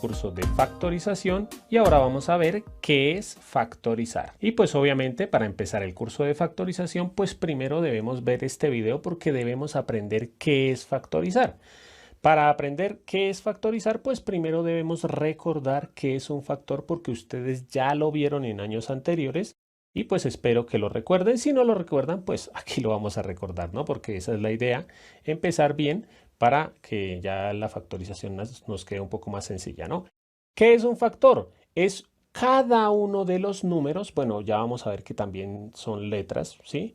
curso de factorización y ahora vamos a ver qué es factorizar. Y pues obviamente para empezar el curso de factorización pues primero debemos ver este video porque debemos aprender qué es factorizar. Para aprender qué es factorizar pues primero debemos recordar qué es un factor porque ustedes ya lo vieron en años anteriores y pues espero que lo recuerden. Si no lo recuerdan pues aquí lo vamos a recordar, ¿no? Porque esa es la idea, empezar bien para que ya la factorización nos quede un poco más sencilla, ¿no? ¿Qué es un factor? Es cada uno de los números, bueno, ya vamos a ver que también son letras, ¿sí?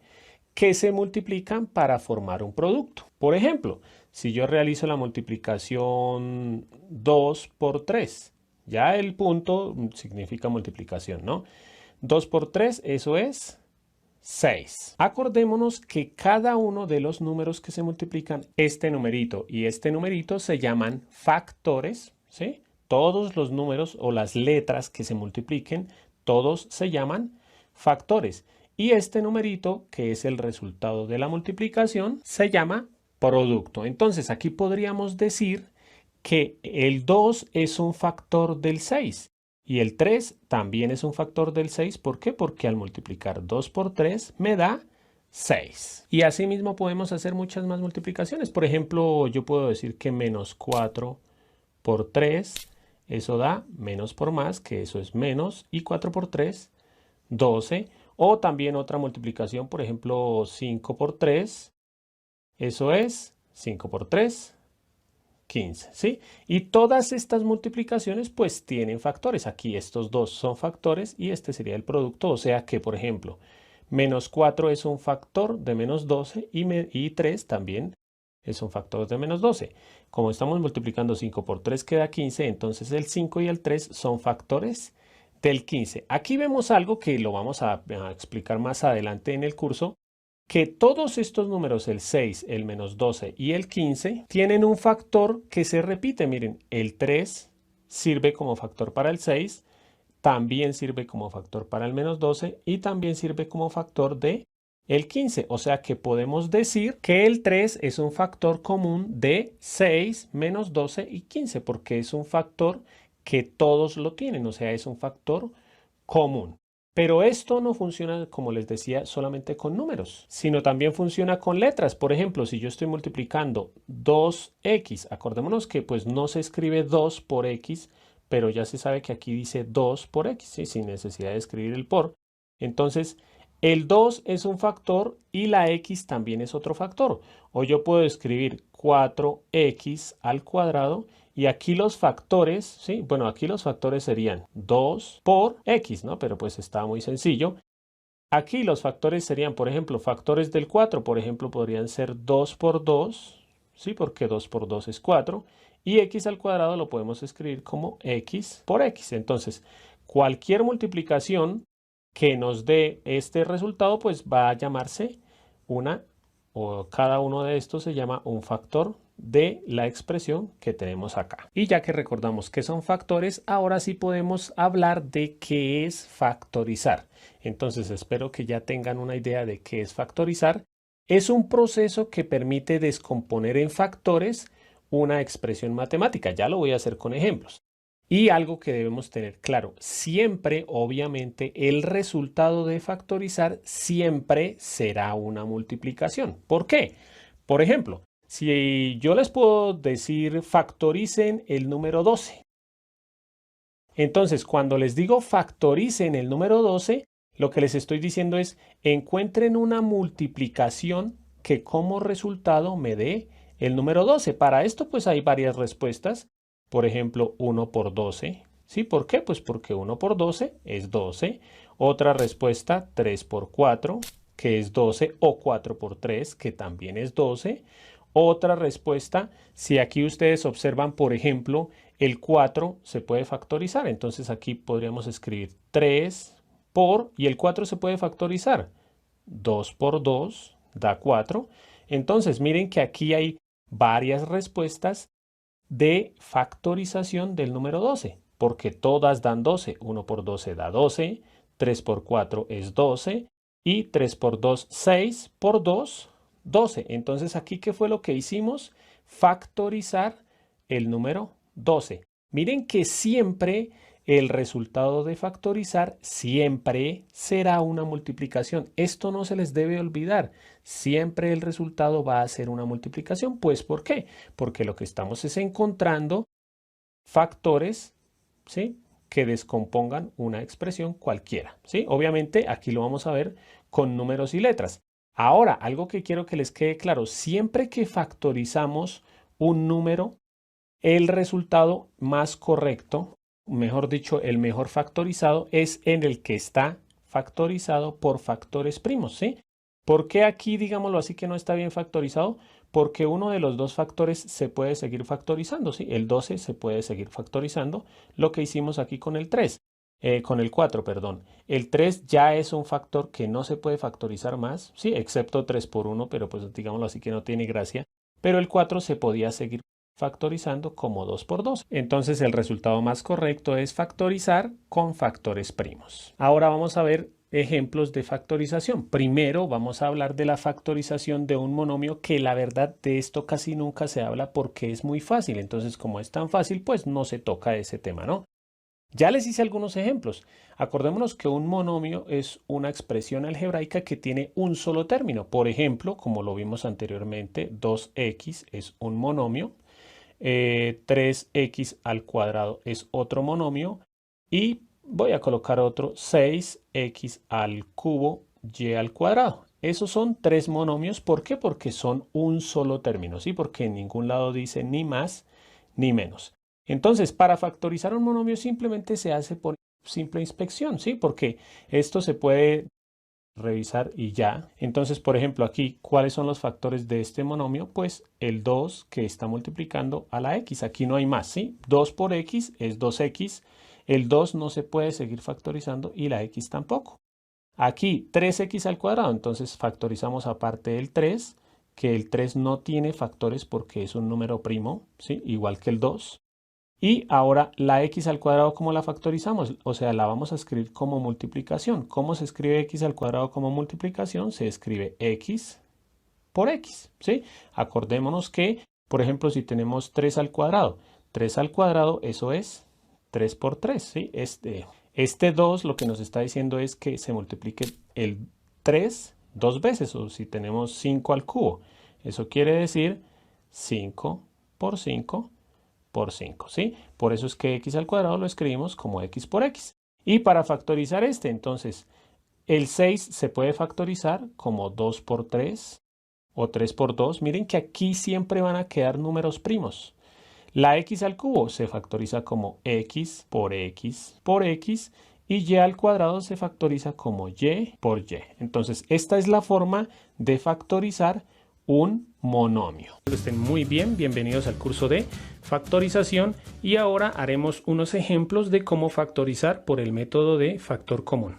Que se multiplican para formar un producto. Por ejemplo, si yo realizo la multiplicación 2 por 3, ya el punto significa multiplicación, ¿no? 2 por 3, eso es 6. Acordémonos que cada uno de los números que se multiplican, este numerito y este numerito se llaman factores, ¿sí? Todos los números o las letras que se multipliquen, todos se llaman factores. Y este numerito, que es el resultado de la multiplicación, se llama producto. Entonces aquí podríamos decir que el 2 es un factor del 6. Y el 3 también es un factor del 6. ¿Por qué? Porque al multiplicar 2 por 3 me da 6. Y asimismo podemos hacer muchas más multiplicaciones. Por ejemplo, yo puedo decir que menos 4 por 3, eso da menos por más, que eso es menos. Y 4 por 3, 12. O también otra multiplicación, por ejemplo, 5 por 3, eso es 5 por 3. 15, ¿sí? Y todas estas multiplicaciones pues tienen factores. Aquí estos dos son factores y este sería el producto. O sea que, por ejemplo, menos 4 es un factor de menos 12 y 3 también es un factor de menos 12. Como estamos multiplicando 5 por 3 queda 15, entonces el 5 y el 3 son factores del 15. Aquí vemos algo que lo vamos a explicar más adelante en el curso, que todos estos números, el 6, el menos 12 y el 15, tienen un factor que se repite. Miren, el 3 sirve como factor para el 6, también sirve como factor para el menos 12 y también sirve como factor de el 15. O sea que podemos decir que el 3 es un factor común de 6, menos 12 y 15, porque es un factor que todos lo tienen, o sea, es un factor común. Pero esto no funciona, como les decía, solamente con números, sino también funciona con letras. Por ejemplo, si yo estoy multiplicando 2x, acordémonos que pues no se escribe 2 por x, pero ya se sabe que aquí dice 2 por x, ¿sí? Sin necesidad de escribir el por. Entonces, el 2 es un factor y la x también es otro factor. O yo puedo escribir 4x al cuadrado. Y aquí los factores, ¿sí? Bueno, aquí los factores serían 2 por x, ¿no? Pero pues está muy sencillo. Aquí los factores serían, por ejemplo, factores del 4, por ejemplo, podrían ser 2 por 2, ¿sí? Porque 2 por 2 es 4. Y x al cuadrado lo podemos escribir como x por x. Entonces, cualquier multiplicación que nos dé este resultado, pues va a llamarse o cada uno de estos se llama un factor de la expresión que tenemos acá. Y ya que recordamos que son factores, ahora sí podemos hablar de qué es factorizar. Entonces espero que ya tengan una idea de qué es factorizar. Es un proceso que permite descomponer en factores una expresión matemática. Ya lo voy a hacer con ejemplos. Y algo que debemos tener claro, siempre, obviamente, el resultado de factorizar siempre será una multiplicación. ¿Por qué? Por ejemplo, si yo les puedo decir factoricen el número 12. Entonces, cuando les digo factoricen el número 12, lo que les estoy diciendo es encuentren una multiplicación que como resultado me dé el número 12. Para esto pues hay varias respuestas. Por ejemplo, 1 por 12. ¿Sí? ¿Por qué? Pues porque 1 por 12 es 12. Otra respuesta, 3 por 4, que es 12, o 4 por 3, que también es 12. Otra respuesta, si aquí ustedes observan, por ejemplo, el 4 se puede factorizar. Entonces aquí podríamos escribir 3 por, y el 4 se puede factorizar. 2 por 2 da 4. Entonces miren que aquí hay varias respuestas de factorización del número 12, porque todas dan 12. 1 por 12 da 12, 3 por 4 es 12 y 3 por 2, 6 por 2, 12. Entonces aquí, ¿qué fue lo que hicimos? Factorizar el número 12. Miren que siempre el resultado de factorizar siempre será una multiplicación. Esto no se les debe olvidar. Siempre el resultado va a ser una multiplicación. Pues, ¿por qué? Porque lo que estamos es encontrando factores, ¿sí?, que descompongan una expresión cualquiera, ¿sí? Obviamente aquí lo vamos a ver con números y letras. Ahora, algo que quiero que les quede claro, siempre que factorizamos un número, el resultado más correcto, mejor dicho, el mejor factorizado es en el que está factorizado por factores primos, ¿sí? ¿Por qué aquí, digámoslo así, que no está bien factorizado? Porque uno de los dos factores se puede seguir factorizando, ¿sí? El 12 se puede seguir factorizando, lo que hicimos aquí con el 3, con el 4, perdón. El 3 ya es un factor que no se puede factorizar más, ¿sí? Excepto 3 por 1, pero pues digámoslo así que no tiene gracia. Pero el 4 se podía seguir factorizando como 2 por 2. Entonces el resultado más correcto es factorizar con factores primos. Ahora vamos a ver ejemplos de factorización. Primero vamos a hablar de la factorización de un monomio, que la verdad de esto casi nunca se habla porque es muy fácil. Entonces, como es tan fácil, pues no se toca ese tema, ¿no? Ya les hice algunos ejemplos. Acordémonos que un monomio es una expresión algebraica que tiene un solo término. Por ejemplo, como lo vimos anteriormente, 2x es un monomio. 3x al cuadrado es otro monomio, y voy a colocar otro, 6x al cubo y al cuadrado. Esos son tres monomios. ¿Por qué? Porque son un solo término, ¿sí? Porque en ningún lado dice ni más ni menos. Entonces, para factorizar un monomio simplemente se hace por simple inspección, ¿sí? Porque esto se puede revisar y ya. Entonces, por ejemplo, aquí, ¿cuáles son los factores de este monomio? Pues el 2 que está multiplicando a la x. Aquí no hay más, ¿sí? 2 por x es 2x. El 2 no se puede seguir factorizando y la x tampoco. Aquí 3x al cuadrado, entonces factorizamos aparte del 3, que el 3 no tiene factores porque es un número primo, ¿sí? Igual que el 2. Y ahora la x al cuadrado, ¿cómo la factorizamos? O sea, la vamos a escribir como multiplicación. ¿Cómo se escribe x al cuadrado como multiplicación? Se escribe x por x, ¿sí? Acordémonos que, por ejemplo, si tenemos 3 al cuadrado, 3 al cuadrado, eso es 3 por 3, ¿sí? Este 2 lo que nos está diciendo es que se multiplique el 3 dos veces, o si tenemos 5 al cubo. Eso quiere decir 5 por 5 por 5, ¿sí? Por eso es que x al cuadrado lo escribimos como x por x. Y para factorizar entonces, el 6 se puede factorizar como 2 por 3 o 3 por 2. Miren que aquí siempre van a quedar números primos. La x al cubo se factoriza como x por x por x, y y al cuadrado se factoriza como y por y. Entonces, esta es la forma de factorizar un monomio. Espero estén muy bien, bienvenidos al curso de factorización, y ahora haremos unos ejemplos de cómo factorizar por el método de factor común.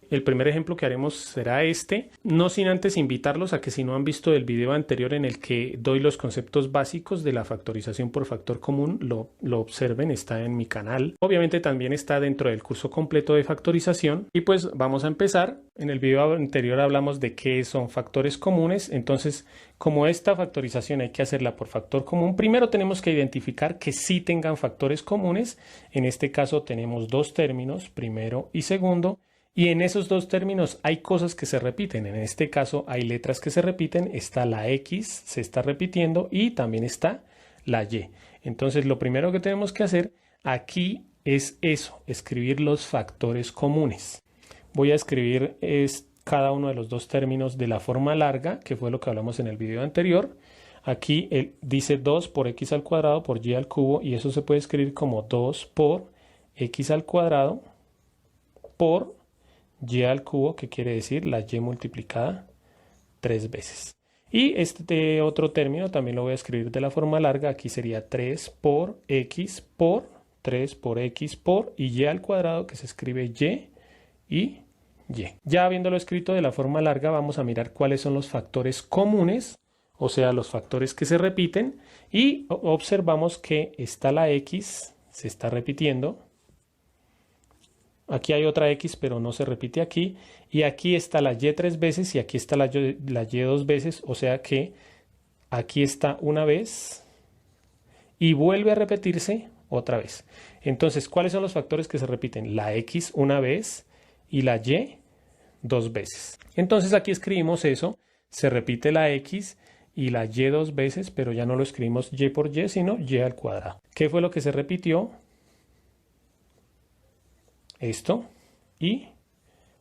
El primer ejemplo que haremos será este, no sin antes invitarlos a que, si no han visto el video anterior en el que doy los conceptos básicos de la factorización por factor común, lo observen, está en mi canal. Obviamente también está dentro del curso completo de factorización. Y pues vamos a empezar. En el video anterior hablamos de qué son factores comunes. Entonces, como esta factorización hay que hacerla por factor común, primero tenemos que identificar que sí tengan factores comunes. En este caso tenemos dos términos, primero y segundo. Y en esos dos términos hay cosas que se repiten. En este caso hay letras que se repiten. Está la X, se está repitiendo, y también está la Y. Entonces lo primero que tenemos que hacer aquí es eso, escribir los factores comunes. Voy a escribir cada uno de los dos términos de la forma larga, que fue lo que hablamos en el video anterior. Aquí dice 2 por x al cuadrado por y al cubo, y eso se puede escribir como 2 por x al cuadrado por y al cubo, que quiere decir la y multiplicada 3 veces. Y este otro término también lo voy a escribir de la forma larga. Aquí sería 3 por x por 3 por x por y al cuadrado, que se escribe y y y. Ya habiéndolo escrito de la forma larga, vamos a mirar cuáles son los factores comunes, o sea, los factores que se repiten, y observamos que está la x, se está repitiendo. Aquí hay otra x, pero no se repite aquí. Y aquí está la y 3 veces y aquí está la y 2 veces. O sea que aquí está una vez y vuelve a repetirse otra vez. Entonces, ¿cuáles son los factores que se repiten? La x una vez y la y dos veces. Entonces aquí escribimos eso, se repite la x y la y dos veces, pero ya no lo escribimos y por y, sino y al cuadrado. ¿Qué fue lo que se repitió? Esto, y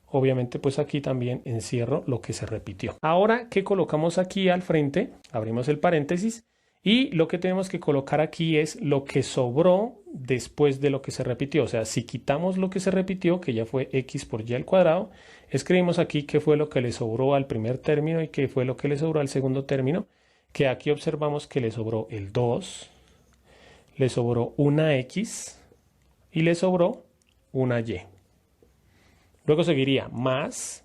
obviamente pues aquí también encierro lo que se repitió. Ahora, ¿qué colocamos aquí al frente? Abrimos el paréntesis y lo que tenemos que colocar aquí es lo que sobró después de lo que se repitió. O sea, si quitamos lo que se repitió, que ya fue x por y al cuadrado, escribimos aquí qué fue lo que le sobró al primer término y qué fue lo que le sobró al segundo término, que aquí observamos que le sobró el 2, le sobró una x y le sobró una y. Luego seguiría más,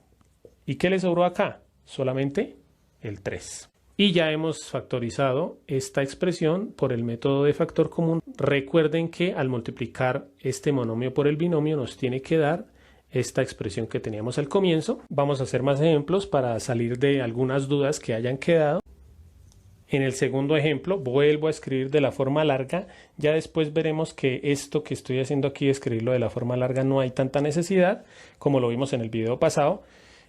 ¿y qué le sobró acá? Solamente el 3. Y ya hemos factorizado esta expresión por el método de factor común. Recuerden que al multiplicar este monomio por el binomio nos tiene que dar esta expresión que teníamos al comienzo. Vamos a hacer más ejemplos para salir de algunas dudas que hayan quedado. En el segundo ejemplo vuelvo a escribir de la forma larga. Ya después veremos que esto que estoy haciendo aquí, escribirlo de la forma larga, no hay tanta necesidad como lo vimos en el video pasado.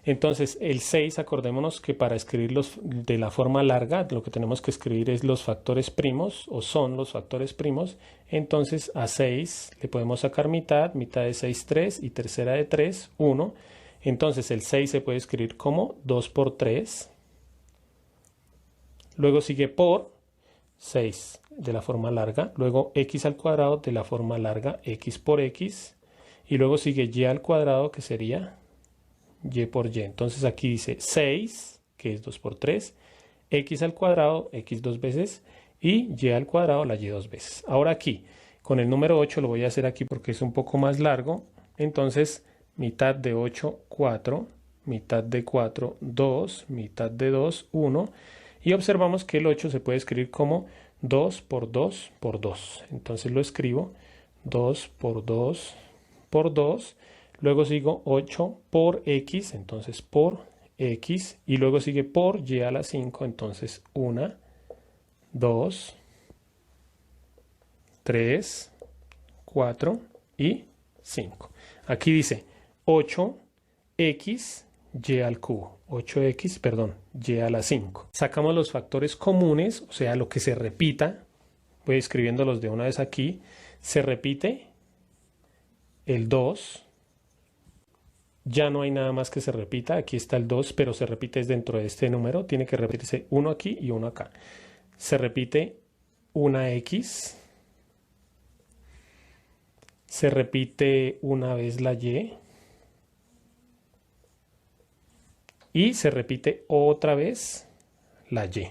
Entonces el 6, acordémonos que para escribirlos de la forma larga lo que tenemos que escribir es los factores primos, o son los factores primos. Entonces a 6 le podemos sacar mitad, mitad de 6, 3 y tercera de 3, 1. Entonces el 6 se puede escribir como 2 por 3. Luego sigue por 6 de la forma larga, luego x al cuadrado de la forma larga, x por x, y luego sigue y al cuadrado, que sería y por y. Entonces aquí dice 6, que es 2 por 3, x al cuadrado, x dos veces, y al cuadrado, la y dos veces. Ahora aquí, con el número 8 lo voy a hacer aquí porque es un poco más largo. Entonces, mitad de 8, 4, mitad de 4, 2, mitad de 2, 1. Y observamos que el 8 se puede escribir como 2 por 2 por 2. Entonces lo escribo 2 por 2 por 2. Luego sigo 8 por x, entonces por x. Y luego sigue por y a la 5, entonces 1, 2, 3, 4 y 5. Aquí dice 8x y al cubo. 8x, perdón, y a la 5. Sacamos los factores comunes, o sea, lo que se repita. Voy escribiéndolos de una vez aquí. Se repite el 2. Ya no hay nada más que se repita. Aquí está el 2, pero se repite dentro de este número. Tiene que repetirse uno aquí y uno acá. Se repite una x. Se repite una vez la y. Y se repite otra vez la y.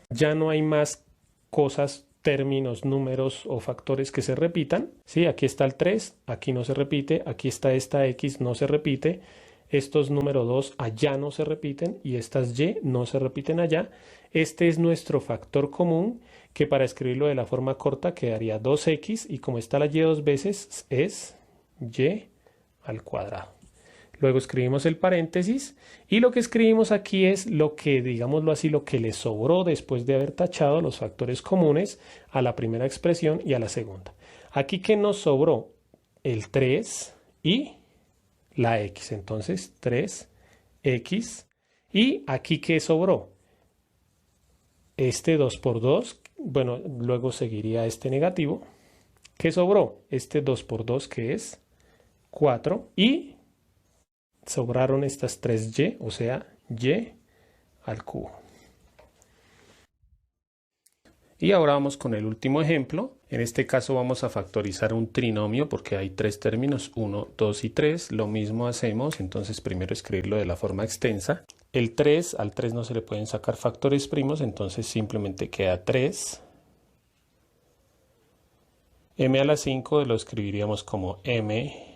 Ya no hay más cosas, términos, números o factores que se repitan. ¿Sí? Aquí está el 3, aquí no se repite, aquí está esta x, no se repite. Estos número 2 allá no se repiten y estas y no se repiten allá. Este es nuestro factor común, que para escribirlo de la forma corta quedaría 2x, y como está la y dos veces es y al cuadrado. Luego escribimos el paréntesis y lo que escribimos aquí es lo que, digámoslo así, lo que le sobró después de haber tachado los factores comunes a la primera expresión y a la segunda. Aquí, ¿qué nos sobró? El 3 y la x. Entonces 3x. Y aquí, ¿qué sobró? Este 2 por 2. Bueno, luego seguiría este negativo. ¿Qué sobró? Este 2 por 2, que es 4. Y sobraron estas 3y, o sea, y al cubo. Y ahora vamos con el último ejemplo. En este caso vamos a factorizar un trinomio porque hay tres términos, 1, 2 y 3. Lo mismo hacemos, entonces primero escribirlo de la forma extensa. El 3, al 3 no se le pueden sacar factores primos, entonces simplemente queda 3. M a la 5 lo escribiríamos como m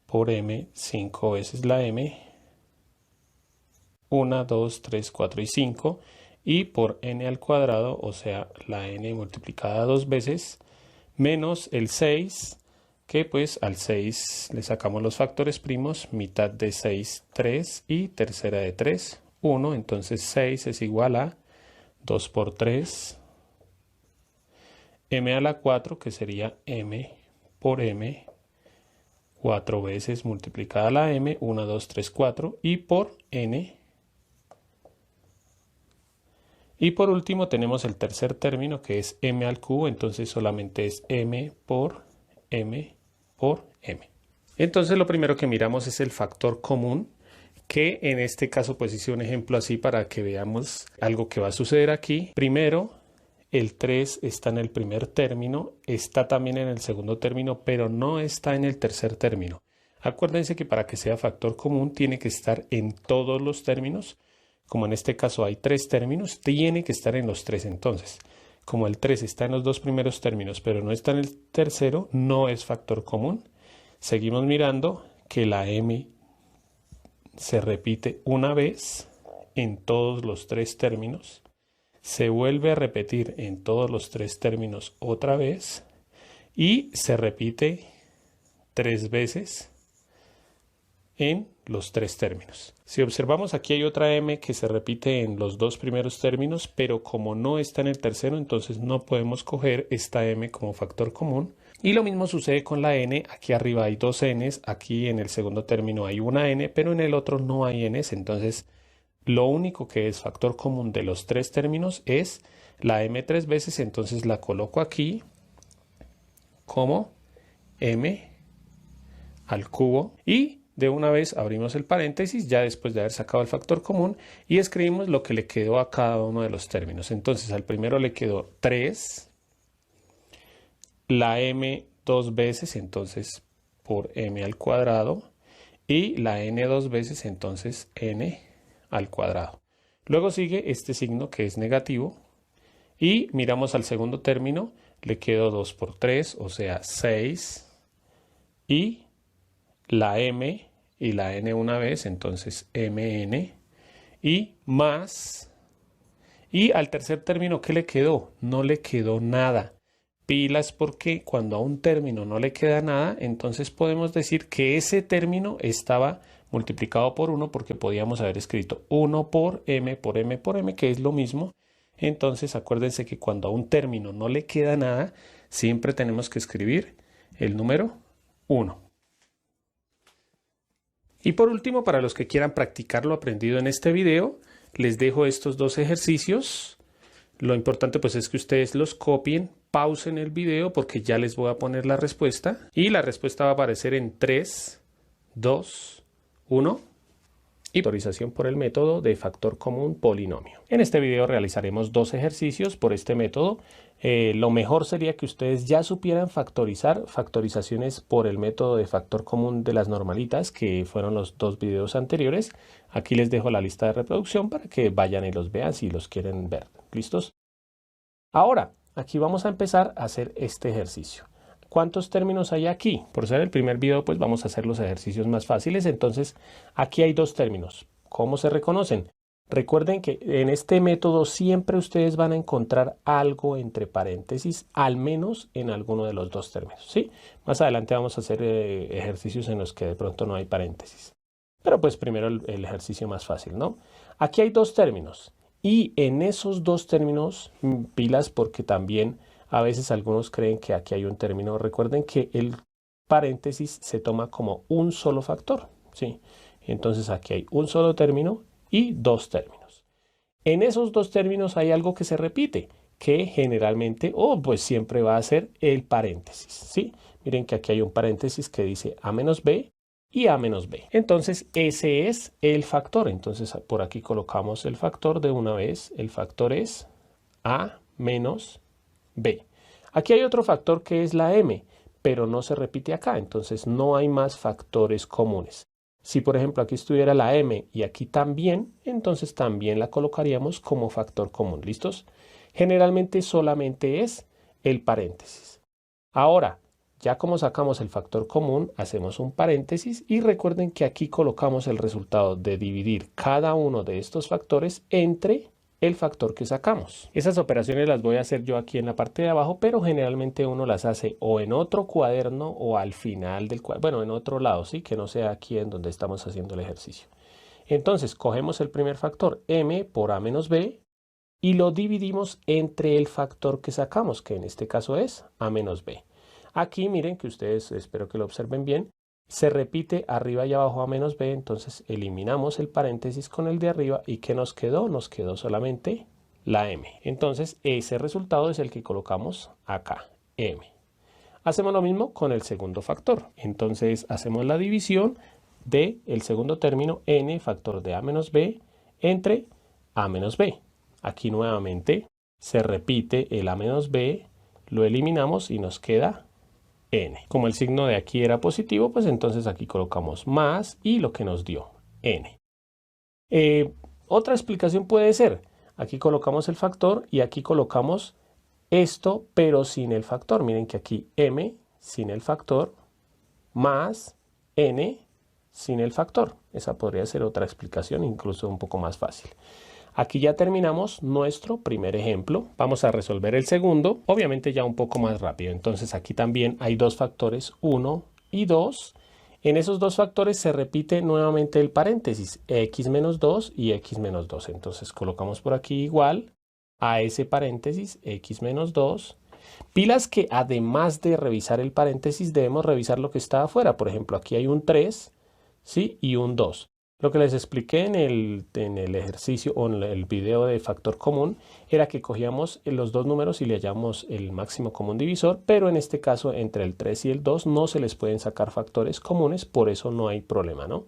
por m, 5 veces la m, 1, 2, 3, 4 y 5, y por n al cuadrado, o sea, la n multiplicada dos veces, menos el 6, que pues al 6 le sacamos los factores primos, mitad de 6, 3, y tercera de 3, 1, entonces 6 es igual a 2 por 3, m a la 4, que sería m por m, 4 veces multiplicada la m, 1, 2, 3, 4, y por n. Y por último tenemos el tercer término, que es m al cubo, entonces solamente es m por m por m. Entonces lo primero que miramos es el factor común, que en este caso pues hice un ejemplo así para que veamos algo que va a suceder aquí. Primero, el 3 está en el primer término, está también en el segundo término, pero no está en el tercer término. Acuérdense que para que sea factor común tiene que estar en todos los términos. Como en este caso hay 3 términos, tiene que estar en los 3 entonces. Como el 3 está en los 2 primeros términos, pero no está en el tercero, no es factor común. Seguimos mirando que la m se repite una vez en todos los 3 términos. Se vuelve a repetir en todos los 3 términos otra vez. Y se repite 3 veces en los 3 términos. Si observamos, aquí hay otra m que se repite en los 2 primeros términos, pero como no está en el tercero, entonces no podemos coger esta m como factor común. Y lo mismo sucede con la n. Aquí arriba hay 2 n's, aquí en el segundo término hay una n, pero en el otro no hay n's. Entonces, lo único que es factor común de los 3 términos es la m 3 veces, entonces la coloco aquí como m al cubo y de una vez abrimos el paréntesis ya después de haber sacado el factor común y escribimos lo que le quedó a cada uno de los términos. Entonces al primero le quedó 3, la m 2 veces, entonces por m al cuadrado, y la n 2 veces, entonces n al cuadrado. Luego sigue este signo que es negativo y miramos al segundo término, le quedó 2 por 3, o sea 6, y la m y la n una vez, entonces mn, y más, y al tercer término, ¿qué le quedó? No le quedó nada. Pilas, porque cuando a un término no le queda nada, entonces podemos decir que ese término estaba multiplicado por 1 porque podíamos haber escrito 1 por m por m por m, que es lo mismo. Entonces acuérdense que cuando a un término no le queda nada, siempre tenemos que escribir el número 1. Y por último, para los que quieran practicar lo aprendido en este video, les dejo estos 2 ejercicios. Lo importante pues es que ustedes los copien, pausen el video porque ya les voy a poner la respuesta. Y la respuesta va a aparecer en 3, 2, 1. Y factorización por el método de factor común polinomio. En este video realizaremos 2 ejercicios por este método. Lo mejor sería que ustedes ya supieran factorizar factorizaciones por el método de factor común de las normalitas, que fueron los 2 videos anteriores. Aquí les dejo la lista de reproducción para que vayan y los vean si los quieren ver. ¿Listos? Ahora, aquí vamos a empezar a hacer este ejercicio. ¿Cuántos términos hay aquí? Por ser el primer video, pues vamos a hacer los ejercicios más fáciles. Entonces, aquí hay 2 términos. ¿Cómo se reconocen? Recuerden que en este método siempre ustedes van a encontrar algo entre paréntesis, al menos en alguno de los 2 términos, ¿sí? Más adelante vamos a hacer ejercicios en los que de pronto no hay paréntesis. Pero pues primero el ejercicio más fácil, ¿no? Aquí hay 2 términos y en esos 2 términos, pilas, porque también a veces algunos creen que aquí hay un término. Recuerden que el paréntesis se toma como un solo factor, ¿sí? Entonces aquí hay un solo término y 2 términos. En esos 2 términos hay algo que se repite, que generalmente o pues siempre va a ser el paréntesis, ¿sí? Miren que aquí hay un paréntesis que dice a menos b y a menos b. Entonces ese es el factor. Entonces por aquí colocamos el factor de una vez. El factor es a menos b. Aquí hay otro factor que es la m, pero no se repite acá, entonces no hay más factores comunes. Si por ejemplo aquí estuviera la m y aquí también, entonces también la colocaríamos como factor común. ¿Listos? Generalmente solamente es el paréntesis. Ahora, ya como sacamos el factor común, hacemos un paréntesis y recuerden que aquí colocamos el resultado de dividir cada uno de estos factores entre el factor que sacamos. Esas operaciones las voy a hacer yo aquí en la parte de abajo, pero generalmente uno las hace o en otro cuaderno o al final del cuaderno, bueno, en otro lado, sí, que no sea aquí en donde estamos haciendo el ejercicio. Entonces, cogemos el primer factor, m por a menos b, y lo dividimos entre el factor que sacamos, que en este caso es a menos b. Aquí miren que ustedes, espero que lo observen bien, se repite arriba y abajo a menos b, entonces eliminamos el paréntesis con el de arriba y ¿qué nos quedó? Nos quedó solamente la m. Entonces ese resultado es el que colocamos acá, m. Hacemos lo mismo con el segundo factor. Entonces hacemos la división del segundo término n factor de a menos b entre a menos b. Aquí nuevamente se repite el a menos b, lo eliminamos y nos queda n. Como el signo de aquí era positivo, pues entonces aquí colocamos más y lo que nos dio, n. Otra explicación puede ser, aquí colocamos el factor y aquí colocamos esto, pero sin el factor. Miren que aquí m sin el factor más n sin el factor. Esa podría ser otra explicación, incluso un poco más fácil. Aquí ya terminamos nuestro primer ejemplo. Vamos a resolver el segundo, obviamente ya un poco más rápido. Entonces aquí también hay dos factores, 1 y 2. En esos dos factores se repite nuevamente el paréntesis, x menos 2 y x menos 2. Entonces colocamos por aquí igual a ese paréntesis, x menos 2. Pilas que además de revisar el paréntesis debemos revisar lo que está afuera. Por ejemplo, aquí hay un 3, ¿sí? Y un 2. Lo que les expliqué en el ejercicio o en el video de factor común era que cogíamos los dos números y le hallamos el máximo común divisor, pero en este caso entre el 3 y el 2 no se les pueden sacar factores comunes, por eso no hay problema, ¿no?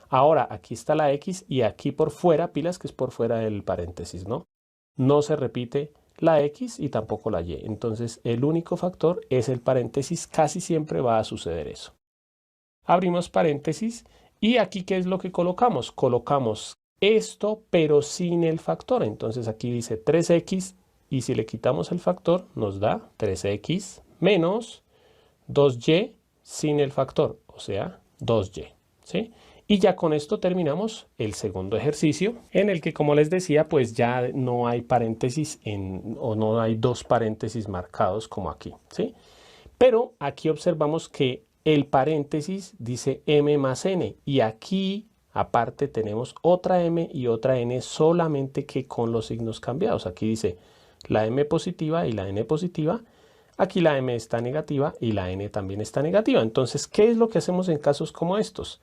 Ahora aquí está la x y aquí por fuera, pilas que es por fuera del paréntesis, ¿no? No se repite la x y tampoco la y, entonces el único factor es el paréntesis, casi siempre va a suceder eso. Abrimos paréntesis. Y aquí, ¿qué es lo que colocamos? Colocamos esto, pero sin el factor. Entonces aquí dice 3x y si le quitamos el factor nos da 3x menos 2y sin el factor, o sea, 2y, ¿sí? Y ya con esto terminamos el segundo ejercicio, en el que, como les decía, pues ya no hay paréntesis o no hay dos paréntesis marcados como aquí, ¿sí? Pero aquí observamos que el paréntesis dice m más n y aquí aparte tenemos otra m y otra n solamente que con los signos cambiados. Aquí dice la m positiva y la n positiva. Aquí la m está negativa y la n también está negativa. Entonces, ¿qué es lo que hacemos en casos como estos?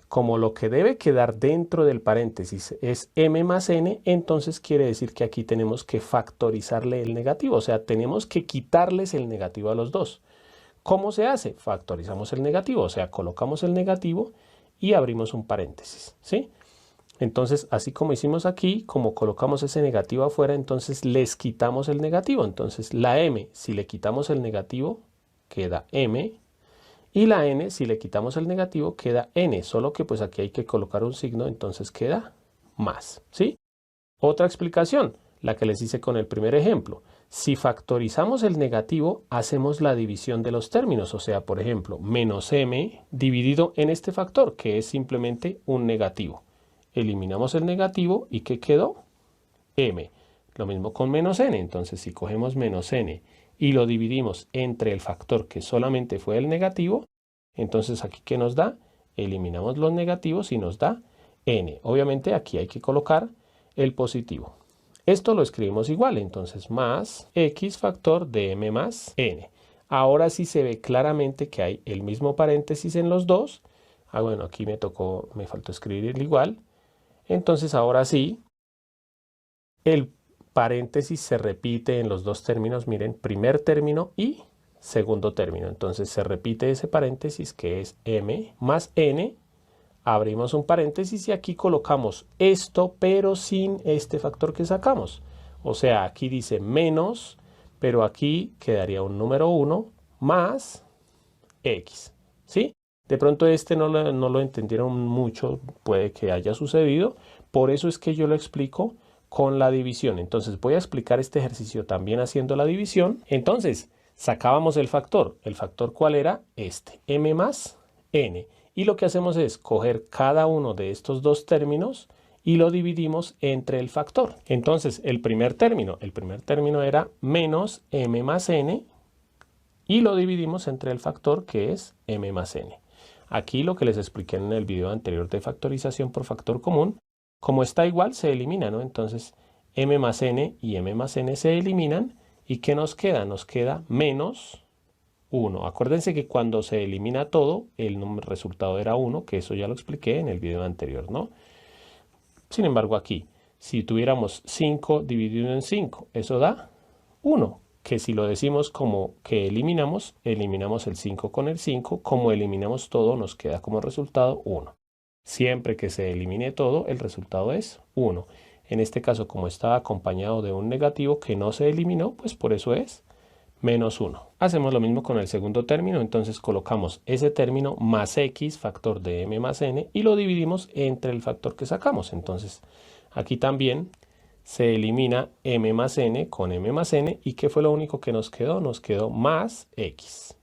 Como lo que debe quedar dentro del paréntesis es m más n, entonces quiere decir que aquí tenemos que factorizarle el negativo. O sea, tenemos que quitarles el negativo a los dos. ¿Cómo se hace? Factorizamos el negativo, o sea, colocamos el negativo y abrimos un paréntesis, ¿sí? Entonces, así como hicimos aquí, como colocamos ese negativo afuera, entonces les quitamos el negativo. Entonces, la m, si le quitamos el negativo, queda m, y la n, si le quitamos el negativo, queda n, solo que pues aquí hay que colocar un signo, entonces queda más, ¿sí? Otra explicación, la que les hice con el primer ejemplo. Si factorizamos el negativo, hacemos la división de los términos, o sea, por ejemplo, menos m dividido en este factor, que es simplemente un negativo. Eliminamos el negativo y ¿qué quedó? M. Lo mismo con menos n, entonces si cogemos menos n y lo dividimos entre el factor que solamente fue el negativo, entonces aquí ¿qué nos da? Eliminamos los negativos y nos da n. Obviamente aquí hay que colocar el positivo. Esto lo escribimos igual, entonces más x factor de m más n. Ahora sí se ve claramente que hay el mismo paréntesis en los dos. Bueno, aquí me faltó escribir el igual. Entonces ahora sí, el paréntesis se repite en los dos términos. Miren, primer término y segundo término. Entonces se repite ese paréntesis que es m más n. Abrimos un paréntesis y aquí colocamos esto, pero sin este factor que sacamos. O sea, aquí dice menos, pero aquí quedaría un número 1 más x, ¿sí? De pronto no lo entendieron mucho, puede que haya sucedido. Por eso es que yo lo explico con la división. Entonces voy a explicar este ejercicio también haciendo la división. Entonces, sacábamos el factor. ¿El factor cuál era? Este, m más n. Y lo que hacemos es coger cada uno de estos dos términos y lo dividimos entre el factor. Entonces, el primer término era menos m más n y lo dividimos entre el factor que es m más n. Aquí lo que les expliqué en el video anterior de factorización por factor común, como está igual se elimina, ¿no? Entonces, m más n y m más n se eliminan. ¿Y qué nos queda? Nos queda menos 1. Acuérdense que cuando se elimina todo, el resultado era 1, que eso ya lo expliqué en el video anterior, ¿no? Sin embargo, aquí, si tuviéramos 5 dividido en 5, eso da 1, que si lo decimos como que eliminamos el 5 con el 5, como eliminamos todo, nos queda como resultado 1. Siempre que se elimine todo, el resultado es 1. En este caso, como estaba acompañado de un negativo que no se eliminó, pues por eso es menos 1. Hacemos lo mismo con el segundo término, entonces colocamos ese término más x, factor de m más n, y lo dividimos entre el factor que sacamos. Entonces, aquí también se elimina m más n con m más n, ¿y qué fue lo único que nos quedó? Nos quedó más x.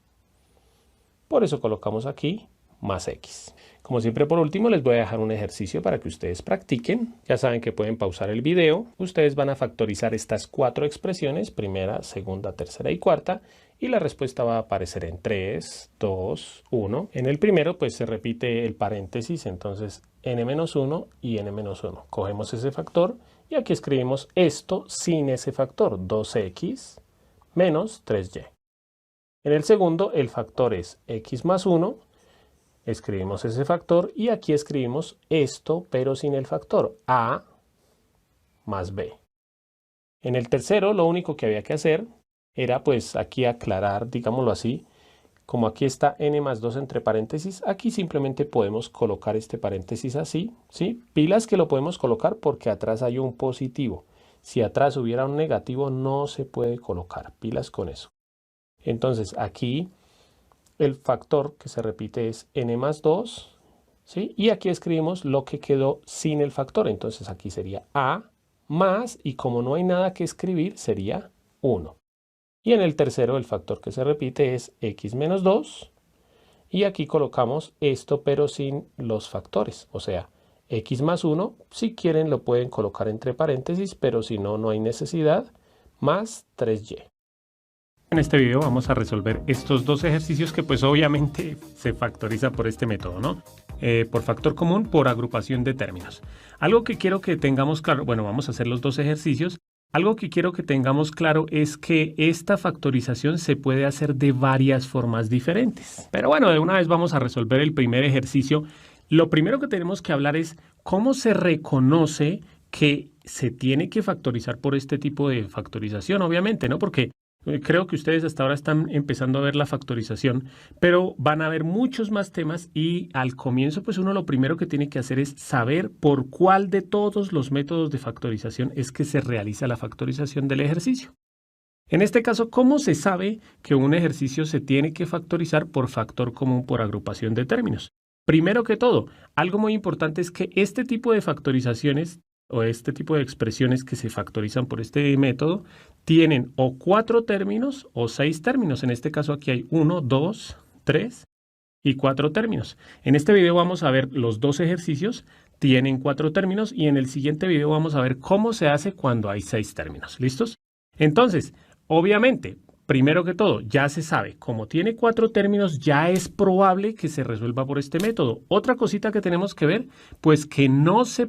Por eso colocamos aquí más x. Como siempre, por último, les voy a dejar un ejercicio para que ustedes practiquen. Ya saben que pueden pausar el video. Ustedes van a factorizar estas 4 expresiones, primera, segunda, tercera y cuarta, y la respuesta va a aparecer en 3, 2, 1. En el primero, pues se repite el paréntesis, entonces n-1 y n-1. Cogemos ese factor y aquí escribimos esto sin ese factor, 2x menos 3y. En el segundo, el factor es x más 1. Escribimos ese factor y aquí escribimos esto, pero sin el factor, a más b. En el tercero, lo único que había que hacer era pues aquí aclarar, digámoslo así, como aquí está n más 2 entre paréntesis, aquí simplemente podemos colocar este paréntesis así, ¿sí? Pilas que lo podemos colocar porque atrás hay un positivo. Si atrás hubiera un negativo, no se puede colocar. Pilas con eso. Entonces, aquí el factor que se repite es n más 2, ¿sí? Y aquí escribimos lo que quedó sin el factor. Entonces aquí sería a más, y como no hay nada que escribir, sería 1. Y en el tercero, el factor que se repite es x menos 2. Y aquí colocamos esto, pero sin los factores. O sea, x más 1, si quieren lo pueden colocar entre paréntesis, pero si no, no hay necesidad, más 3y. En este video vamos a resolver estos dos ejercicios que pues obviamente se factoriza por este método, ¿no? Por factor común, por agrupación de términos. Algo que quiero que tengamos claro, bueno, vamos a hacer los dos ejercicios. Algo que quiero que tengamos claro es que esta factorización se puede hacer de varias formas diferentes. Pero bueno, de una vez vamos a resolver el primer ejercicio. Lo primero que tenemos que hablar es cómo se reconoce que se tiene que factorizar por este tipo de factorización, obviamente, ¿no? Porque creo que ustedes hasta ahora están empezando a ver la factorización, pero van a ver muchos más temas y al comienzo pues uno lo primero que tiene que hacer es saber por cuál de todos los métodos de factorización es que se realiza la factorización del ejercicio. En este caso, ¿cómo se sabe que un ejercicio se tiene que factorizar por factor común por agrupación de términos? Primero que todo, algo muy importante es que este tipo de factorizaciones o este tipo de expresiones que se factorizan por este método tienen o 4 términos o 6 términos. En este caso aquí hay 1, 2, 3 y 4 términos. En este video vamos a ver los dos ejercicios, tienen 4 términos y en el siguiente video vamos a ver cómo se hace cuando hay 6 términos. ¿Listos? Entonces, obviamente, primero que todo, ya se sabe, como tiene 4 términos, ya es probable que se resuelva por este método. Otra cosita que tenemos que ver, pues que no se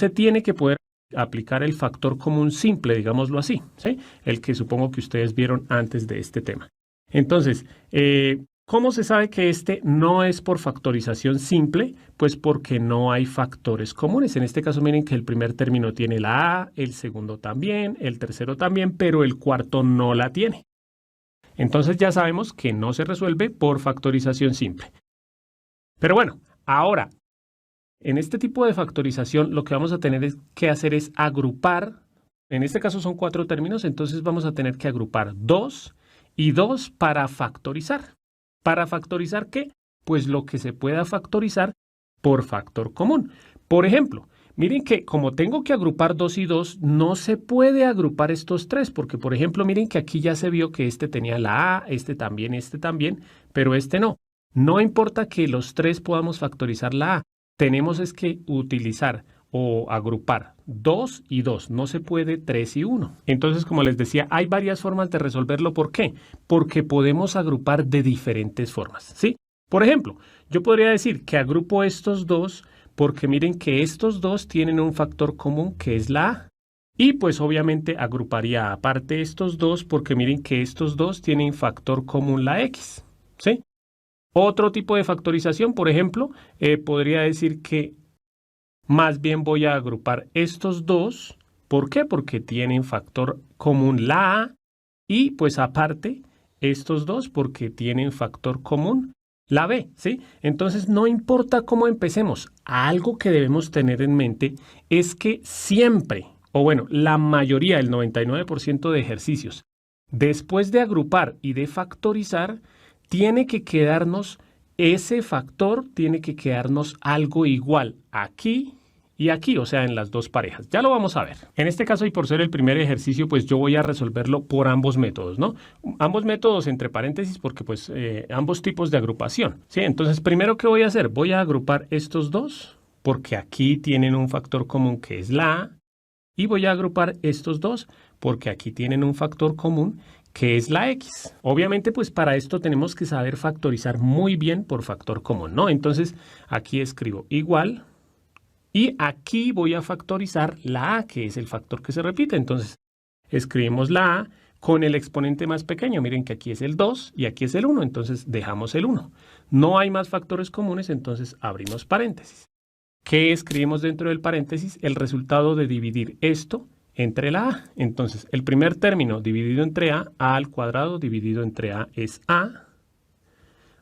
tiene que poder aplicar el factor común simple, digámoslo así, ¿sí? El que supongo que ustedes vieron antes de este tema. Entonces, ¿cómo se sabe que este no es por factorización simple? Pues porque no hay factores comunes. En este caso, miren que el primer término tiene la A, el segundo también, el tercero también, pero el cuarto no la tiene. Entonces ya sabemos que no se resuelve por factorización simple. Pero bueno, ahora, en este tipo de factorización lo que vamos a tener que hacer es agrupar, en este caso son 4 términos, entonces vamos a tener que agrupar 2 y 2 para factorizar. ¿Para factorizar qué? Pues lo que se pueda factorizar por factor común. Por ejemplo, miren que como tengo que agrupar 2 y 2, no se puede agrupar estos 3, porque por ejemplo, miren que aquí ya se vio que este tenía la A, este también, pero este no. No importa que los 3 podamos factorizar la A. Tenemos es que utilizar o agrupar 2 y 2. No se puede 3 y 1. Entonces, como les decía, hay varias formas de resolverlo. ¿Por qué? Porque podemos agrupar de diferentes formas, ¿sí? Por ejemplo, yo podría decir que agrupo estos dos Porque miren que estos dos tienen un factor común que es la A. Y pues obviamente agruparía aparte estos dos porque miren que estos dos tienen factor común la X, ¿sí? Otro tipo de factorización, por ejemplo, podría decir que más bien voy a agrupar estos dos. ¿Por qué? Porque tienen factor común la A y pues aparte estos dos porque tienen factor común la B, ¿sí? Entonces no importa cómo empecemos, algo que debemos tener en mente es que siempre, o bueno, la mayoría, el 99% de ejercicios, después de agrupar y de factorizar, tiene que quedarnos ese factor, tiene que quedarnos algo igual aquí y aquí, o sea, en las dos parejas. Ya lo vamos a ver. En este caso, y por ser el primer ejercicio, pues yo voy a resolverlo por ambos métodos, ¿no? Ambos métodos entre paréntesis porque pues ambos tipos de agrupación, ¿sí? Entonces, primero, ¿qué voy a hacer? Voy a agrupar estos dos porque aquí tienen un factor común que es la A y voy a agrupar estos dos porque aquí tienen un factor común que es la X. Obviamente, pues para esto tenemos que saber factorizar muy bien por factor común, ¿no? Entonces, aquí escribo igual. Y aquí voy a factorizar la A, que es el factor que se repite. Entonces, escribimos la A con el exponente más pequeño. Miren que aquí es el 2 y aquí es el 1. Entonces, dejamos el 1. No hay más factores comunes, entonces abrimos paréntesis. ¿Qué escribimos dentro del paréntesis? El resultado de dividir esto entre la A. Entonces, el primer término dividido entre A al cuadrado dividido entre A es A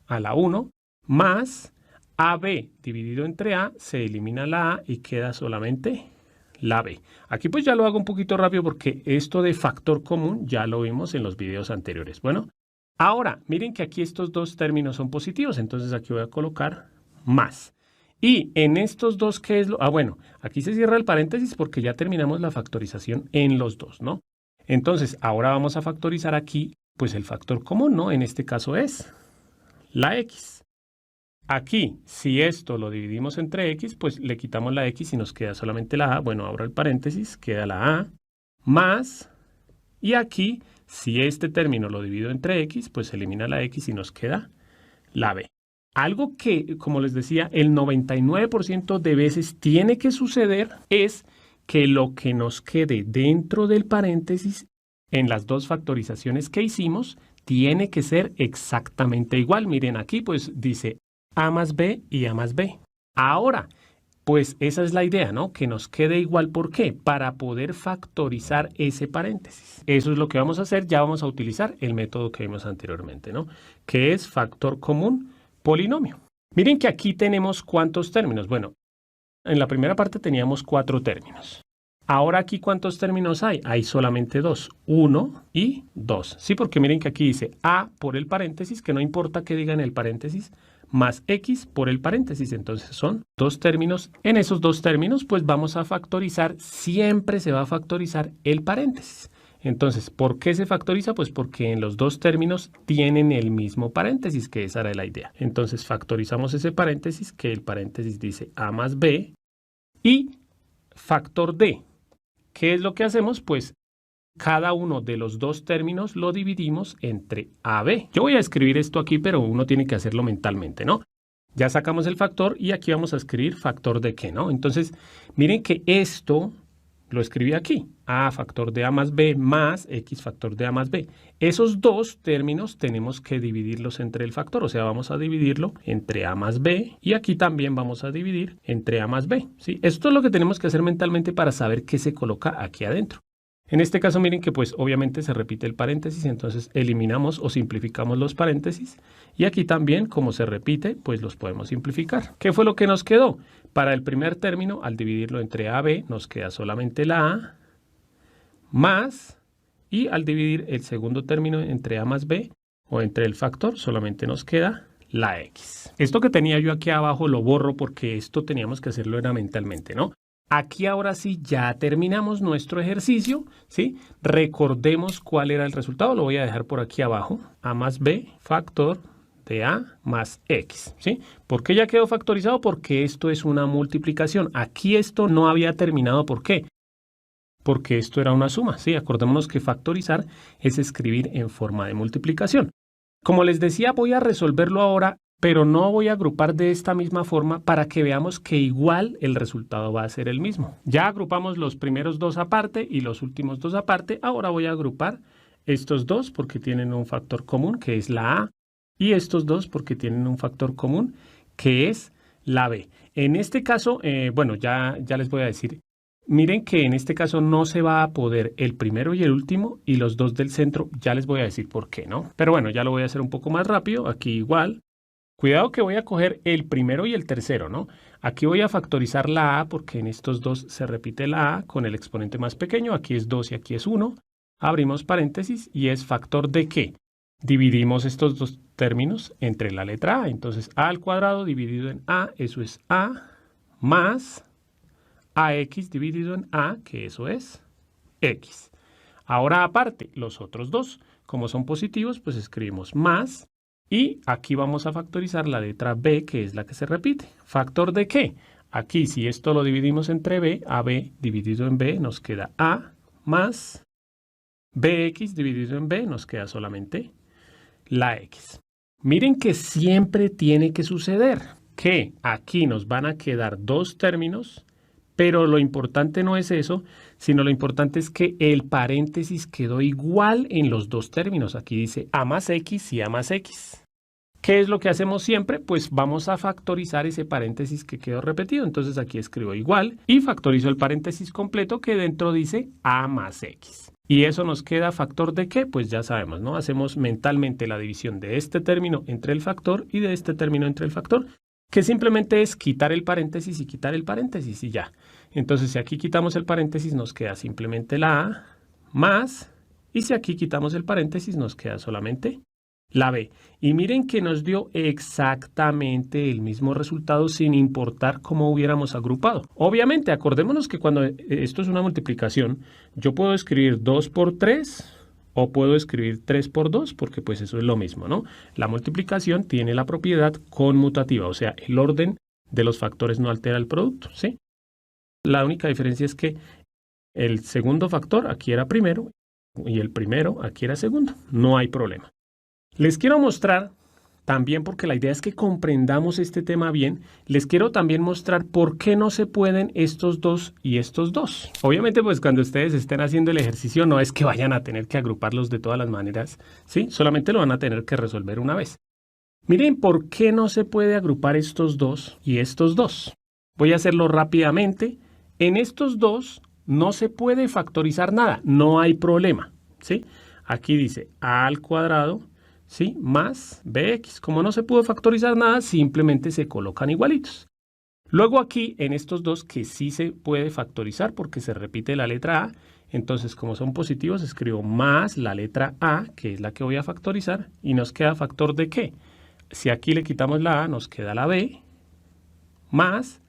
la 1, más AB dividido entre A, se elimina la A y queda solamente la B. Aquí pues ya lo hago un poquito rápido porque esto de factor común ya lo vimos en los videos anteriores. Bueno, ahora miren que aquí estos dos términos son positivos, entonces aquí voy a colocar más. Y en estos dos, ¿qué es lo? Bueno, aquí se cierra el paréntesis porque ya terminamos la factorización en los dos, ¿no? Entonces, ahora vamos a factorizar aquí, pues el factor común, ¿no? En este caso es la X. Aquí, si esto lo dividimos entre X, pues le quitamos la X y nos queda solamente la A. Bueno, abro el paréntesis, queda la A, más, y aquí, si este término lo divido entre X, pues se elimina la X y nos queda la B. Algo que, como les decía, el 99% de veces tiene que suceder es que lo que nos quede dentro del paréntesis en las dos factorizaciones que hicimos tiene que ser exactamente igual. Miren aquí, pues dice A más B y A más B. Ahora, pues esa es la idea, ¿no? Que nos quede igual. ¿Por qué? Para poder factorizar ese paréntesis. Eso es lo que vamos a hacer. Ya vamos a utilizar el método que vimos anteriormente, ¿no? Que es factor común polinomio. Miren que aquí tenemos ¿cuántos términos? Bueno, en la primera parte teníamos 4 términos. Ahora aquí ¿cuántos términos hay? Hay solamente 2, 1 y 2. Sí, porque miren que aquí dice A por el paréntesis, que no importa que diga en el paréntesis, más X por el paréntesis. Entonces son 2 términos. En esos 2 términos, pues vamos a factorizar, siempre se va a factorizar el paréntesis. Entonces, ¿por qué se factoriza? Pues porque en los 2 términos tienen el mismo paréntesis, que esa era la idea. Entonces factorizamos ese paréntesis, que el paréntesis dice A más B, y factor D. ¿Qué es lo que hacemos? Pues cada uno de los 2 términos lo dividimos entre AB. Yo voy a escribir esto aquí, pero uno tiene que hacerlo mentalmente, ¿no? Ya sacamos el factor y aquí vamos a escribir factor de qué, ¿no? Entonces, miren que esto lo escribí aquí. A factor de A más B más X factor de A más B. Esos 2 términos tenemos que dividirlos entre el factor. O sea, vamos a dividirlo entre A más B. Y aquí también vamos a dividir entre A más B. ¿Sí? Esto es lo que tenemos que hacer mentalmente para saber qué se coloca aquí adentro. En este caso, miren que pues obviamente se repite el paréntesis, entonces eliminamos o simplificamos los paréntesis. Y aquí también, como se repite, pues los podemos simplificar. ¿Qué fue lo que nos quedó? Para el primer término, al dividirlo entre A, B, nos queda solamente la A, más, y al dividir el segundo término entre A más B, o entre el factor, solamente nos queda la X. Esto que tenía yo aquí abajo lo borro porque esto teníamos que hacerlo era mentalmente, ¿no? Aquí ahora sí ya terminamos nuestro ejercicio, ¿sí? Recordemos cuál era el resultado, lo voy a dejar por aquí abajo. A más B, factor de A más X, ¿sí? ¿Por qué ya quedó factorizado? Porque esto es una multiplicación. Aquí esto no había terminado, ¿por qué? Porque esto era una suma, ¿sí? Acordémonos que factorizar es escribir en forma de multiplicación. Como les decía, voy a resolverlo ahora pero no voy a agrupar de esta misma forma para que veamos que igual el resultado va a ser el mismo. Ya agrupamos los primeros dos aparte y los últimos dos aparte. Ahora voy a agrupar estos dos porque tienen un factor común, que es la A, y estos dos porque tienen un factor común, que es la B. En este caso, bueno, ya les voy a decir. Miren que en este caso no se va a poder el primero y el último y los dos del centro, ya les voy a decir por qué, ¿no? Pero bueno, ya lo voy a hacer un poco más rápido, aquí igual. Cuidado que voy a coger el primero y el tercero, ¿no? Aquí voy a factorizar la A porque en estos dos se repite la A con el exponente más pequeño, aquí es 2 y aquí es 1. Abrimos paréntesis y es factor de ¿qué? Dividimos estos dos términos entre la letra A, entonces A al cuadrado dividido en A, eso es A, más AX dividido en A, que eso es X. Ahora aparte, los otros dos, como son positivos, pues escribimos más. Y aquí vamos a factorizar la letra B, que es la que se repite. ¿Factor de qué? Aquí, si esto lo dividimos entre B, AB dividido en B, nos queda A más BX dividido en B, nos queda solamente la X. Miren que siempre tiene que suceder que aquí nos van a quedar dos términos, pero lo importante no es eso, sino lo importante es que el paréntesis quedó igual en los dos términos. Aquí dice A más X y A más X. ¿Qué es lo que hacemos siempre? Pues vamos a factorizar ese paréntesis que quedó repetido. Entonces aquí escribo igual y factorizo el paréntesis completo que dentro dice A más X. Y eso nos queda factor de ¿qué? Pues ya sabemos, ¿no? Hacemos mentalmente la división de este término entre el factor y de este término entre el factor, que simplemente es quitar el paréntesis y quitar el paréntesis y ya. Entonces si aquí quitamos el paréntesis nos queda simplemente la A más, y si aquí quitamos el paréntesis nos queda solamente la B. Y miren que nos dio exactamente el mismo resultado sin importar cómo hubiéramos agrupado. Obviamente, acordémonos que cuando esto es una multiplicación, yo puedo escribir 2 por 3 o puedo escribir 3 por 2 porque pues eso es lo mismo, ¿no? La multiplicación tiene la propiedad conmutativa, o sea, el orden de los factores no altera el producto, ¿sí? La única diferencia es que el segundo factor aquí era primero y el primero aquí era segundo. No hay problema. Les quiero mostrar también, porque la idea es que comprendamos este tema bien, les quiero también mostrar por qué no se pueden estos dos y estos dos. Obviamente, pues cuando ustedes estén haciendo el ejercicio no es que vayan a tener que agruparlos de todas las maneras, ¿sí? Solamente lo van a tener que resolver una vez. Miren por qué no se puede agrupar estos dos y estos dos. Voy a hacerlo rápidamente. En estos dos no se puede factorizar nada, no hay problema, ¿sí? Aquí dice A al cuadrado, ¿sí? Más BX. Como no se pudo factorizar nada, simplemente se colocan igualitos. Luego aquí, en estos dos que sí se puede factorizar porque se repite la letra A, entonces como son positivos, escribo más la letra A, que es la que voy a factorizar, y nos queda factor de ¿qué? Si aquí le quitamos la A, nos queda la B, más,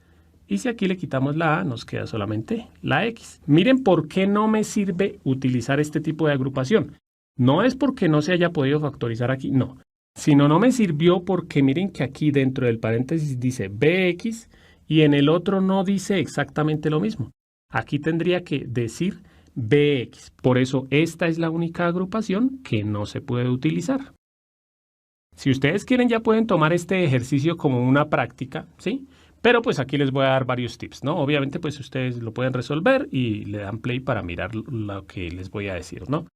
y si aquí le quitamos la A, nos queda solamente la X. Miren por qué no me sirve utilizar este tipo de agrupación. No es porque no se haya podido factorizar aquí, no. Sino no me sirvió porque miren que aquí dentro del paréntesis dice BX y en el otro no dice exactamente lo mismo. Aquí tendría que decir BX. Por eso esta es la única agrupación que no se puede utilizar. Si ustedes quieren ya pueden tomar este ejercicio como una práctica, ¿sí? Pero pues aquí les voy a dar varios tips, ¿no? Obviamente pues ustedes lo pueden resolver y le dan play para mirar lo que les voy a decir, ¿no?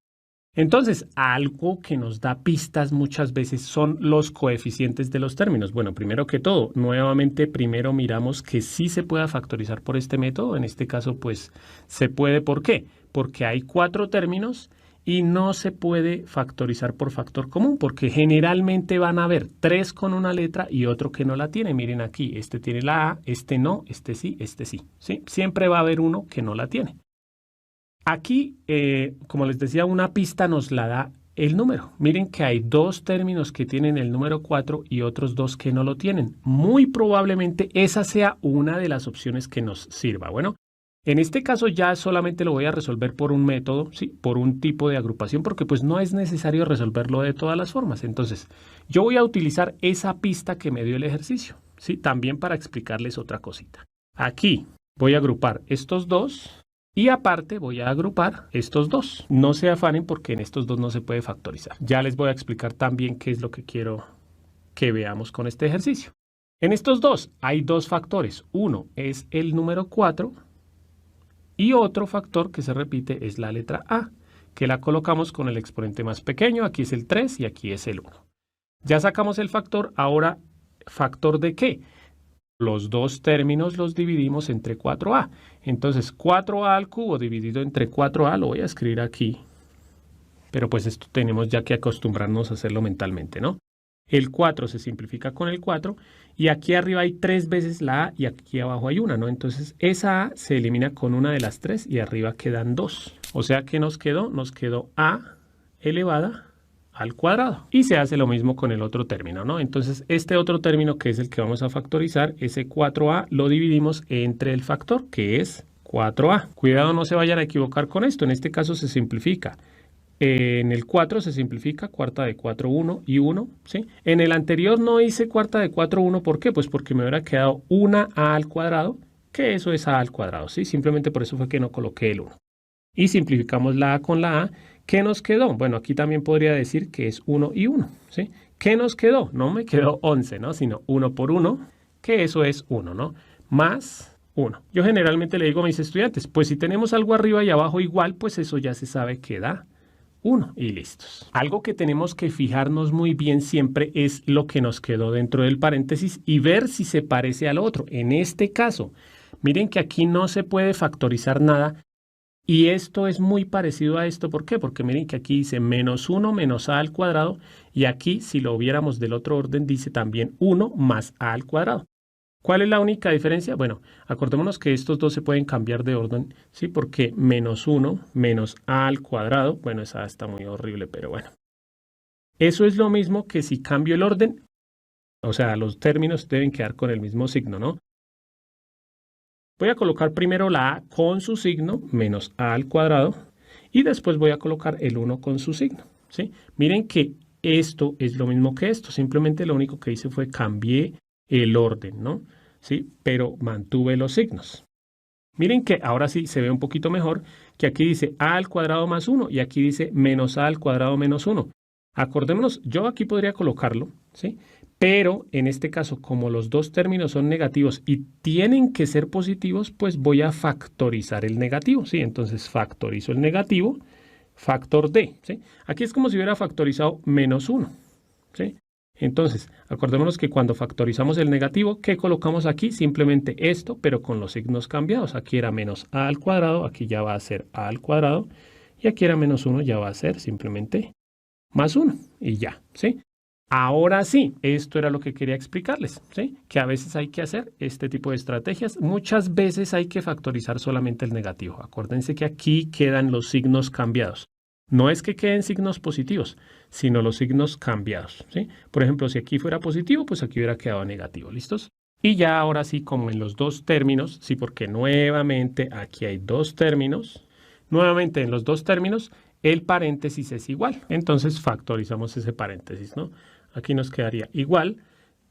Entonces, algo que nos da pistas muchas veces son los coeficientes de los términos. Bueno, primero que todo, nuevamente primero miramos que sí se pueda factorizar por este método. En este caso, pues, se puede. ¿Por qué? Porque hay 4 términos y no se puede factorizar por factor común, porque generalmente van a haber 3 con una letra y otro que no la tiene. Miren aquí, este tiene la A, este no, este sí, ¿sí? Siempre va a haber uno que no la tiene. Aquí, como les decía, una pista nos la da el número. Miren que hay 2 términos que tienen el número 4 y otros 2 que no lo tienen. Muy probablemente esa sea una de las opciones que nos sirva. Bueno, en este caso ya solamente lo voy a resolver por un método, ¿sí? Por un tipo de agrupación, porque pues no es necesario resolverlo de todas las formas. Entonces, yo voy a utilizar esa pista que me dio el ejercicio, ¿sí? También para explicarles otra cosita. Aquí voy a agrupar estos 2. Y aparte voy a agrupar estos 2. No se afanen porque en estos 2 no se puede factorizar. Ya les voy a explicar también qué es lo que quiero que veamos con este ejercicio. En estos dos hay dos factores. Uno es el número 4 y otro factor que se repite es la letra A, que la colocamos con el exponente más pequeño. Aquí es el 3 y aquí es el 1. Ya sacamos el factor. Ahora, ¿factor de qué? Los dos términos los dividimos entre 4a. Entonces, 4a al cubo dividido entre 4a, lo voy a escribir aquí. Pero pues esto tenemos ya que acostumbrarnos a hacerlo mentalmente, ¿no? El 4 se simplifica con el 4 y aquí arriba hay 3 veces la a y aquí abajo hay una, ¿no? Entonces esa a se elimina con una de las 3 y arriba quedan 2. O sea que nos quedó a elevada al cuadrado. Y se hace lo mismo con el otro término, ¿no? Entonces este otro término, que es el que vamos a factorizar, ese 4a, lo dividimos entre el factor, que es 4a. Cuidado, no se vayan a equivocar con esto. En este caso se simplifica. En el 4 se simplifica cuarta de 4, 1 y 1, ¿sí? En el anterior no hice cuarta de 4, 1, ¿por qué? Pues porque me hubiera quedado una a al cuadrado, que eso es a al cuadrado, ¿sí? Simplemente por eso fue que no coloqué el 1. Y simplificamos la a con la a. ¿Qué nos quedó? Bueno, aquí también podría decir que es 1 y 1, ¿sí? ¿Qué nos quedó? No me quedó 11, ¿no? Sino 1 por 1, que eso es 1, ¿no? Más 1. Yo generalmente le digo a mis estudiantes, pues si tenemos algo arriba y abajo igual, pues eso ya se sabe que da 1 y listos. Algo que tenemos que fijarnos muy bien siempre es lo que nos quedó dentro del paréntesis y ver si se parece al otro. En este caso, miren que aquí no se puede factorizar nada y esto es muy parecido a esto. ¿Por qué? Porque miren que aquí dice menos 1 menos a al cuadrado y aquí, si lo viéramos del otro orden, dice también 1 más a al cuadrado. ¿Cuál es la única diferencia? Bueno, acordémonos que estos dos se pueden cambiar de orden, ¿sí? Porque menos 1 menos a al cuadrado, bueno, esa está muy horrible, pero bueno. Eso es lo mismo que si cambio el orden, o sea, los términos deben quedar con el mismo signo, ¿no? Voy a colocar primero la a con su signo, menos a al cuadrado, y después voy a colocar el 1 con su signo, ¿sí? Miren que esto es lo mismo que esto, simplemente lo único que hice fue cambié el orden, ¿no? Sí, pero mantuve los signos. Miren que ahora sí se ve un poquito mejor, que aquí dice a al cuadrado más 1 y aquí dice menos a al cuadrado menos 1. Acordémonos, yo aquí podría colocarlo, ¿sí? Pero en este caso, como los dos términos son negativos y tienen que ser positivos, pues voy a factorizar el negativo, ¿sí? Entonces factorizo el negativo, factor d, ¿sí? Aquí es como si hubiera factorizado menos 1, ¿sí? Entonces, acordémonos que cuando factorizamos el negativo, ¿qué colocamos aquí? Simplemente esto, pero con los signos cambiados. Aquí era menos a al cuadrado, aquí ya va a ser a al cuadrado, y aquí era menos 1, ya va a ser simplemente más 1, y ya, ¿sí? Ahora sí, esto era lo que quería explicarles, ¿sí? Que a veces hay que hacer este tipo de estrategias. Muchas veces hay que factorizar solamente el negativo. Acuérdense que aquí quedan los signos cambiados. No es que queden signos positivos, sino los signos cambiados, ¿sí? Por ejemplo, si aquí fuera positivo, pues aquí hubiera quedado negativo, ¿listos? Y ya ahora sí, como en los dos términos, sí, porque nuevamente aquí hay dos términos, nuevamente en los dos términos, el paréntesis es igual. Entonces factorizamos ese paréntesis, ¿no? Aquí nos quedaría igual.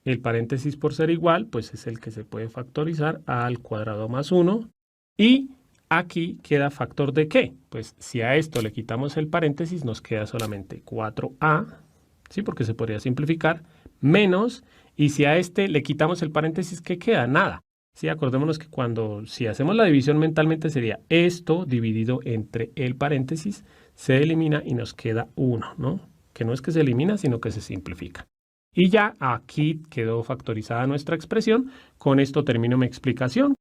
El paréntesis, por ser igual, pues es el que se puede factorizar, a al cuadrado más 1. Y aquí queda factor de ¿qué? Pues si a esto le quitamos el paréntesis, nos queda solamente 4a, ¿sí? Porque se podría simplificar, menos, y si a este le quitamos el paréntesis, ¿qué queda? Nada. Sí, acordémonos que si hacemos la división mentalmente sería esto dividido entre el paréntesis, se elimina y nos queda 1, ¿no? Que no es que se elimina, sino que se simplifica. Y ya aquí quedó factorizada nuestra expresión. Con esto termino mi explicación.